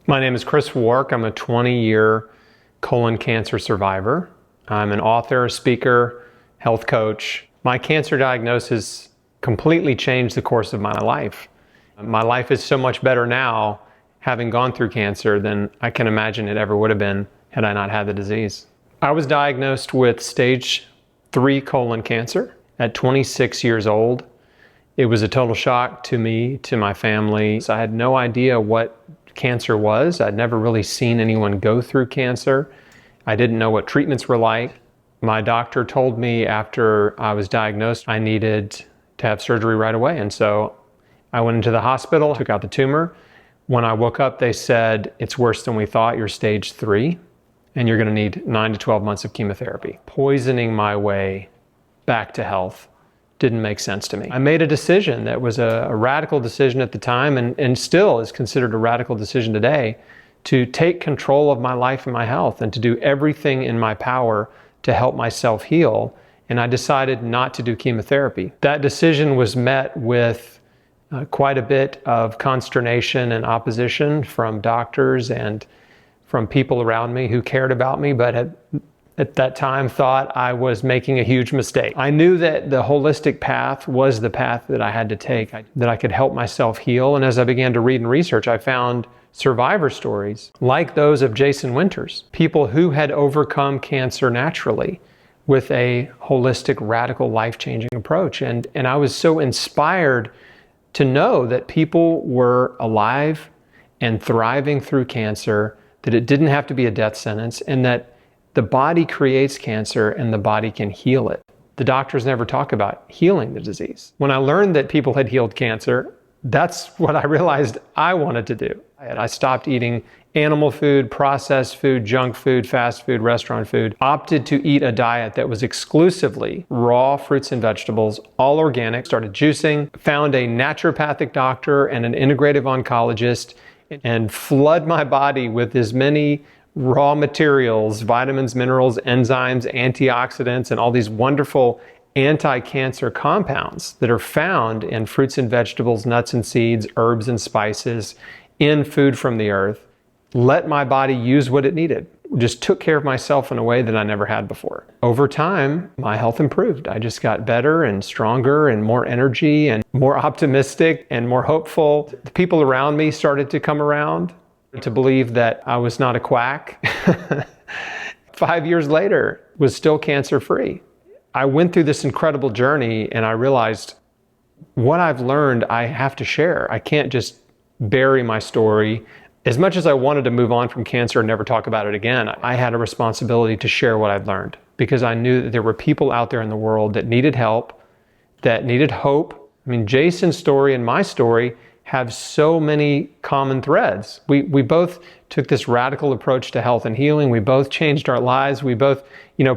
My name is Chris Wark. I'm a 20-year colon cancer survivor. I'm an author, speaker, health coach. My cancer diagnosis completely changed the course of my life. My life is so much better now, having gone through cancer, than I can imagine it ever would have been had I not had the disease. I was diagnosed with stage 3 colon cancer at 26 years old. It was a total shock to me, to my family. I had no idea what cancer was. I'd never really seen anyone go through cancer. I didn't know what treatments were like. My doctor told me after I was diagnosed I needed to have surgery right away. And so I went into the hospital, took out the tumor. When I woke up, they said, "It's worse than we thought. You're stage 3, and you're going to need 9 to 12 months of chemotherapy." Poisoning my way back to health didn't make sense to me. I made a decision that was a radical decision at the time, and still is considered a radical decision today, to take control of my life and my health and to do everything in my power to help myself heal. And I decided not to do chemotherapy. That decision was met with quite a bit of consternation and opposition from doctors and from people around me who cared about me, but at that time thought I was making a huge mistake. I knew that the holistic path was the path that I had to take, that I could help myself heal. And as I began to read and research, I found survivor stories like those of Jason Winters, people who had overcome cancer naturally with a holistic, radical, life-changing approach. And I was so inspired to know that people were alive and thriving through cancer, that it didn't have to be a death sentence, and that the body creates cancer and the body can heal it. The doctors never talk about healing the disease. When I learned that people had healed cancer, that's what I realized I wanted to do. I stopped eating animal food, processed food, junk food, fast food, restaurant food, opted to eat a diet that was exclusively raw fruits and vegetables, all organic, started juicing, found a naturopathic doctor and an integrative oncologist, and flood my body with as many raw materials, vitamins, minerals, enzymes, antioxidants, and all these wonderful anti-cancer compounds that are found in fruits and vegetables, nuts and seeds, herbs and spices, in food from the earth. Let my body use what it needed. Just took care of myself in a way that I never had before. Over time, my health improved. I just got better and stronger and more energy and more optimistic and more hopeful. The people around me started to come around to believe that I was not a quack. 5 years later, was still cancer-free. I went through this incredible journey and I realized what I've learned I have to share. I can't just bury my story. As much as I wanted to move on from cancer and never talk about it again, I had a responsibility to share what I've learned, because I knew that there were people out there in the world that needed help, that needed hope. I mean, Jason's story and my story have so many common threads. We both took this radical approach to health and healing. We both changed our lives. We both,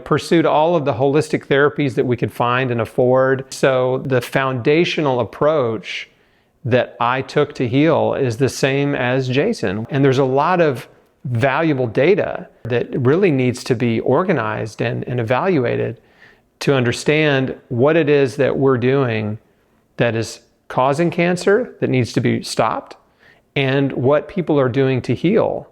pursued all of the holistic therapies that we could find and afford. So the foundational approach that I took to heal is the same as Jason. And there's a lot of valuable data that really needs to be organized and evaluated to understand what it is that we're doing that is causing cancer, that needs to be stopped, and what people are doing to heal.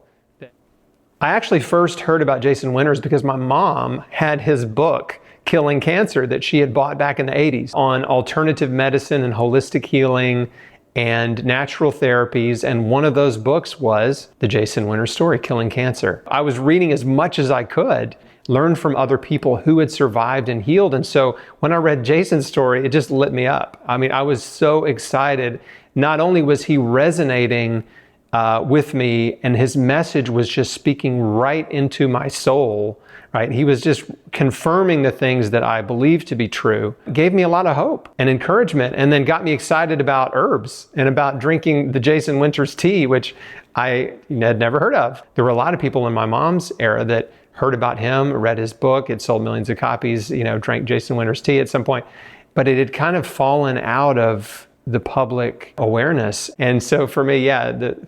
I actually first heard about Jason Winters because my mom had his book, Killing Cancer, that she had bought back in the 80s on alternative medicine and holistic healing and natural therapies. And one of those books was the Jason Winters story, Killing Cancer. I was reading as much as I could, learn from other people who had survived and healed. And so when I read Jason's story, it just lit me up. I mean, I was so excited. Not only was he resonating with me, and his message was just speaking right into my soul, right? He was just confirming the things that I believed to be true. It gave me a lot of hope and encouragement, and then got me excited about herbs and about drinking the Jason Winters tea, which I had never heard of. There were a lot of people in my mom's era that heard about him, read his book, it sold millions of copies, drank Jason Winters tea at some point, but it had kind of fallen out of the public awareness. And so for me,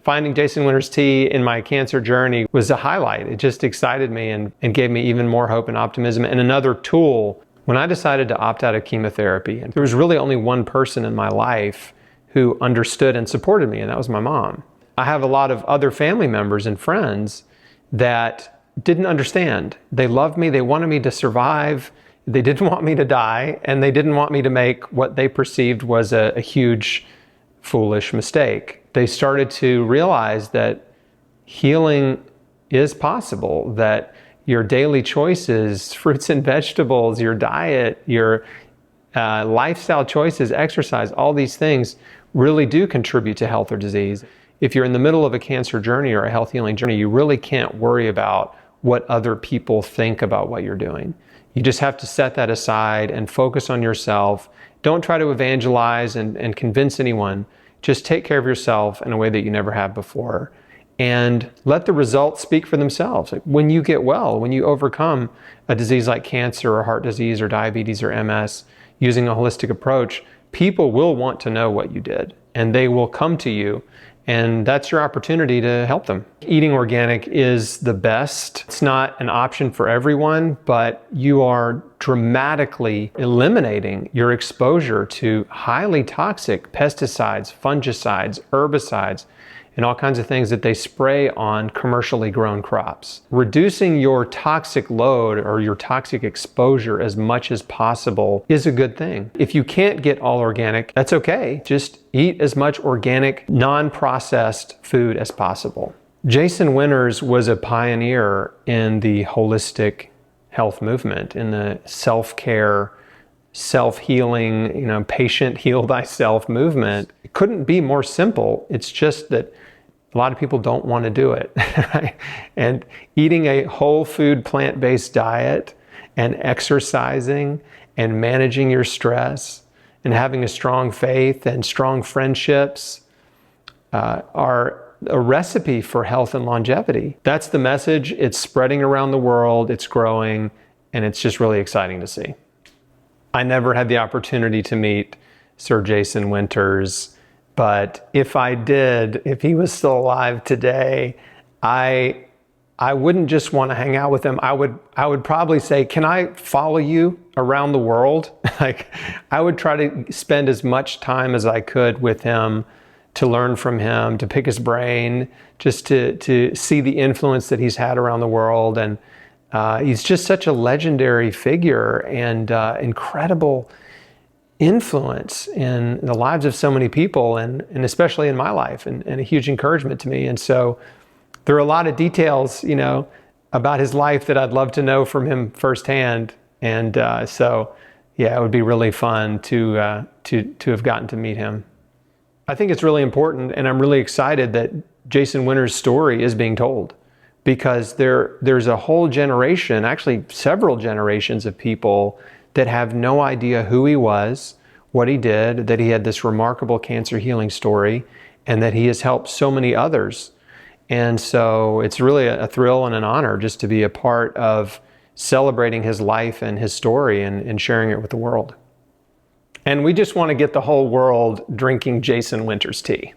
finding Jason Winters tea in my cancer journey was a highlight. It just excited me and gave me even more hope and optimism, and another tool. When I decided to opt out of chemotherapy, there was really only one person in my life who understood and supported me, and that was my mom. I have a lot of other family members and friends that didn't understand. They loved me, they wanted me to survive, they didn't want me to die, and they didn't want me to make what they perceived was a huge, foolish mistake. They started to realize that healing is possible, that your daily choices, fruits and vegetables, your diet, your lifestyle choices, exercise, all these things really do contribute to health or disease. If you're in the middle of a cancer journey or a health healing journey, you really can't worry about what other people think about what you're doing. You just have to set that aside and focus on yourself. Don't try to evangelize and convince anyone. Just take care of yourself in a way that you never have before. And let the results speak for themselves. When you get well, when you overcome a disease like cancer or heart disease or diabetes or MS, using a holistic approach, people will want to know what you did, and they will come to you, and that's your opportunity to help them. Eating organic is the best. It's not an option for everyone, but you are dramatically eliminating your exposure to highly toxic pesticides, fungicides, herbicides, and all kinds of things that they spray on commercially grown crops. Reducing your toxic load or your toxic exposure as much as possible is a good thing. If you can't get all organic, that's okay. Just eat as much organic, non-processed food as possible. Jason Winters was a pioneer in the holistic health movement, in the self-care, self-healing, patient heal thyself movement. It couldn't be more simple. It's just that a lot of people don't want to do it. Right? And eating a whole food, plant-based diet and exercising and managing your stress and having a strong faith and strong friendships are a recipe for health and longevity. That's the message. It's spreading around the world, it's growing, and it's just really exciting to see. I never had the opportunity to meet Sir Jason Winters, but if I did, if he was still alive today, I wouldn't just want to hang out with him. I would probably say, can I follow you around the world? Like, I would try to spend as much time as I could with him, to learn from him, to pick his brain, just to see the influence that he's had around the world. And he's just such a legendary figure and incredible influence in the lives of so many people, and especially in my life, and a huge encouragement to me. And so there are a lot of details, about his life that I'd love to know from him firsthand. And so, yeah, it would be really fun to have gotten to meet him. I think it's really important, and I'm really excited that Jason Winters' story is being told, because there's a whole generation, actually several generations of people that have no idea who he was, what he did, that he had this remarkable cancer healing story, and that he has helped so many others. And so it's really a thrill and an honor just to be a part of celebrating his life and his story and sharing it with the world. And we just want to get the whole world drinking Jason Winters tea.